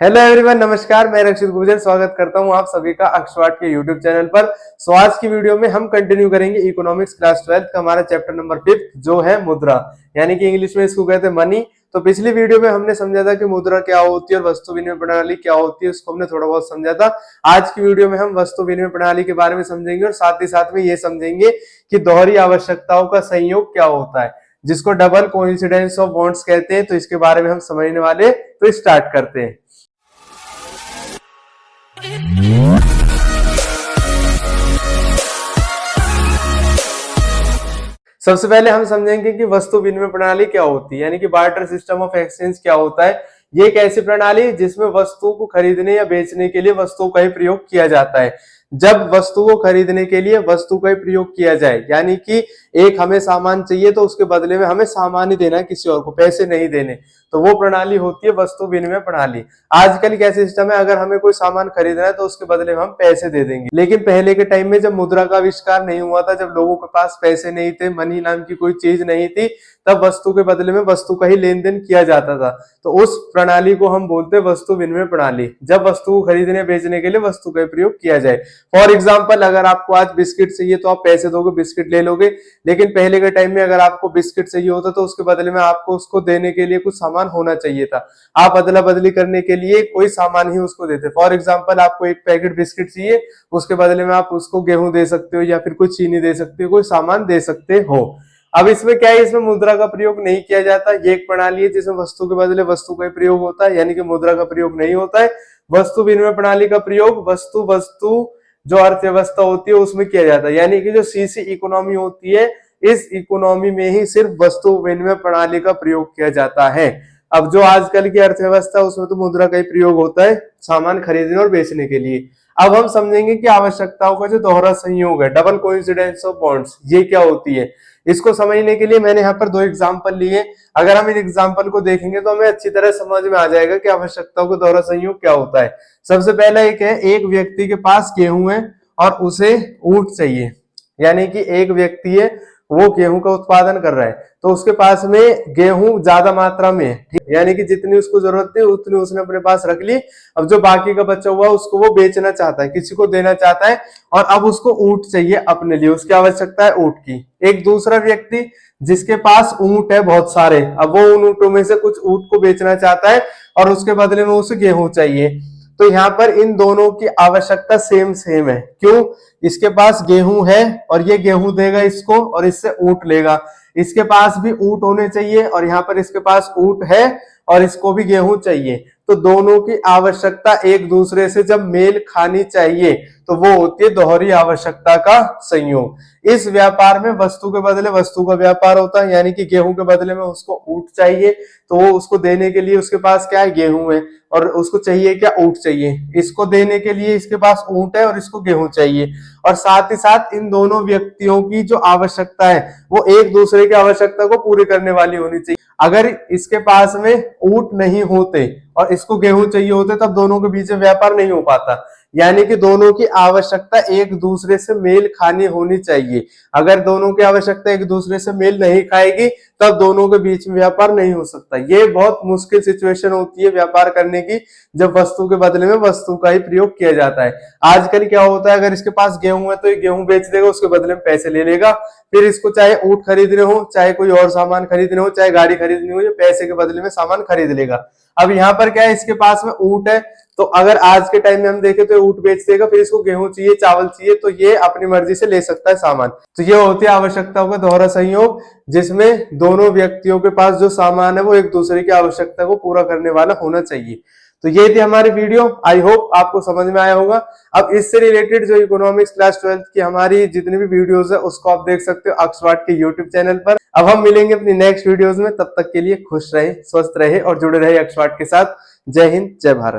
Hello everyone, नमस्कार। मैं रक्षित गुर्जर स्वागत करता हूं आप सभी का अक्षवाट के यूट्यूब चैनल पर। सो आज की वीडियो में हम कंटिन्यू करेंगे इकोनॉमिक्स क्लास 12 का हमारा चैप्टर नंबर 5 जो है मुद्रा, यानी कि इंग्लिश में इसको कहते हैं मनी। तो पिछली वीडियो में हमने समझा था कि मुद्रा क्या होती है और वस्तु विनिमय प्रणाली क्या होती है, उसको हमने थोड़ा बहुत समझा था। आज की वीडियो में हम वस्तु विनिमय प्रणाली के बारे में समझेंगे और साथ ही साथ में ये समझेंगे कि दोहरी आवश्यकताओं का संयोग क्या होता है, जिसको डबल कोइंसिडेंस ऑफ बॉन्ड्स कहते हैं। तो इसके बारे में हम समझने वाले, तो स्टार्ट करते हैं। सबसे पहले हम समझेंगे कि वस्तु विनिमय प्रणाली क्या होती है, यानी कि बार्टर सिस्टम ऑफ एक्सचेंज क्या होता है। ये एक ऐसी प्रणाली है जिसमें वस्तु को खरीदने या बेचने के लिए वस्तु का ही प्रयोग किया जाता है। जब वस्तु को खरीदने के लिए वस्तु का ही प्रयोग किया जाए, यानी कि एक हमें सामान चाहिए तो उसके बदले में हमें सामान ही देना है, किसी और को पैसे नहीं देने, तो वो प्रणाली होती है वस्तु विनिमय प्रणाली। आजकल क्या सिस्टम है, अगर हमें कोई सामान खरीदना है तो उसके बदले में हम पैसे दे देंगे। लेकिन पहले के टाइम में जब मुद्रा का आविष्कार नहीं हुआ था, जब लोगों के पास पैसे नहीं थे, मनी नाम की कोई चीज नहीं थी, तब वस्तु के बदले में वस्तु का ही लेन देन किया जाता था। तो उस प्रणाली को हम बोलते हैं वस्तु विनिमय प्रणाली, जब वस्तु को खरीदने बेचने के लिए वस्तु का प्रयोग किया जाए। फॉर एग्जाम्पल, अगर आपको आज बिस्किट चाहिए तो आप पैसे दोगे, बिस्किट ले लोगे। लेकिन पहले के टाइम में अगर आपको बिस्किट चाहिए होता तो उसके बदले में आपको उसको देने के लिए कुछ सामान होना चाहिए था। आप अदला बदली करने के लिए कोई सामान ही उसको देते। फॉर एग्जाम्पल, आपको एक पैकेट बिस्किट चाहिए, उसके बदले में आप उसको गेहूं दे सकते हो या फिर कोई चीनी दे सकते हो, कोई सामान दे सकते हो। अब इसमें क्या है, इसमें मुद्रा का प्रयोग नहीं किया जाता। ये एक प्रणाली है जिसमें वस्तु के बदले वस्तु का प्रयोग होता है, यानी कि मुद्रा का प्रयोग नहीं होता है। वस्तु विनिमय प्रणाली का प्रयोग वस्तु जो अर्थव्यवस्था होती है उसमें किया जाता है, यानी कि जो सीसी इकोनॉमी होती है, इस इकोनॉमी में ही सिर्फ वस्तु विनिमय प्रणाली का प्रयोग किया जाता है। अब जो आजकल की अर्थव्यवस्था उसमें तो मुद्रा का ही प्रयोग होता है सामान खरीदने और बेचने के लिए। अब हम समझेंगे कि आवश्यकताओं का जो दोहरा संयोग है, डबल कोइंसिडेंस ऑफ बॉन्ड्स, ये क्या होती है। इसको समझने के लिए मैंने यहाँ पर दो एग्जाम्पल लिए। अगर हम इन एग्जाम्पल को देखेंगे तो हमें अच्छी तरह समझ में आ जाएगा कि आवश्यकताओं का दोहरा संयोग क्या होता है। सबसे पहला एक है, एक व्यक्ति के पास गेहूं है और उसे ऊंट चाहिए, यानी कि एक व्यक्ति है, वो गेहूं का उत्पादन कर रहा है, तो उसके पास में गेहूं ज्यादा मात्रा में है, यानी कि जितनी उसको जरूरत थी उतनी उसने अपने पास रख ली। अब जो बाकी का बचा हुआ उसको वो बेचना चाहता है, किसी को देना चाहता है, और अब उसको ऊंट चाहिए अपने लिए, उसकी आवश्यकता है ऊंट की। एक दूसरा व्यक्ति जिसके पास ऊंट है बहुत सारे, अब वो उन ऊंटों में से कुछ ऊंट को बेचना चाहता है और उसके बदले में उसे गेहूं चाहिए। तो यहाँ पर इन दोनों की आवश्यकता सेम सेम है। क्यों? इसके पास गेहूं है और ये गेहूं देगा इसको और इससे ऊंट लेगा। इसके पास भी ऊंट होने चाहिए और यहाँ पर इसके पास ऊंट है और इसको भी गेहूं चाहिए। तो दोनों की आवश्यकता एक दूसरे से जब मेल खानी चाहिए तो वो होती है दोहरी आवश्यकता का संयोग। इस व्यापार में वस्तु के बदले वस्तु का व्यापार होता है, यानी कि गेहूं के बदले में उसको ऊंट चाहिए, तो वो उसको देने के लिए उसके पास क्या है, गेहूं है, और उसको चाहिए क्या, ऊंट चाहिए। इसको देने के लिए इसके पास ऊंट है और इसको गेहूं चाहिए। और साथ ही साथ इन दोनों व्यक्तियों की जो आवश्यकता है वो एक दूसरे की आवश्यकता को पूरी करने वाली होनी चाहिए। अगर इसके पास में ऊंट नहीं होते और इसको गेहूं चाहिए होते तब दोनों के बीच में व्यापार नहीं हो पाता, यानी कि दोनों की आवश्यकता एक दूसरे से मेल खानी होनी चाहिए। अगर दोनों की आवश्यकता एक दूसरे से मेल नहीं खाएगी तब दोनों के बीच में व्यापार नहीं हो सकता। ये बहुत मुश्किल सिचुएशन होती है व्यापार करने की, जब वस्तु के बदले में वस्तु का ही प्रयोग किया जाता है। आजकल क्या होता है, अगर इसके पास गेहूं है तो ये गेहूं बेच देगा, उसके बदले में पैसे ले लेगा। फिर इसको चाहे ऊंट खरीदने हो, चाहे कोई और सामान खरीदने हो, चाहे गाड़ी खरीदनी हो, ये पैसे के बदले में सामान खरीद लेगा। अब यहाँ पर क्या है, इसके पास में ऊंट है, तो अगर आज के टाइम में हम देखें तो ऊंट बेच देगा, फिर इसको गेहूं चाहिए, चावल चाहिए, तो ये अपनी मर्जी से ले सकता है सामान। तो ये होती है आवश्यकताओं का दोहरा संयोग, जिसमें दोनों व्यक्तियों के पास जो सामान है वो एक दूसरे की आवश्यकता को पूरा करने वाला होना चाहिए। तो ये थी हमारी वीडियो, आई होप आपको समझ में आया होगा। अब इससे रिलेटेड जो इकोनॉमिक्स क्लास 12 की हमारी जितनी भी वीडियोस है उसको आप देख सकते हो अक्षवाट के यूट्यूब चैनल पर। अब हम मिलेंगे अपनी नेक्स्ट वीडियोस में, तब तक के लिए खुश रहे, स्वस्थ रहे और जुड़े रहे अक्षवाट के साथ। जय हिंद, जय भारत।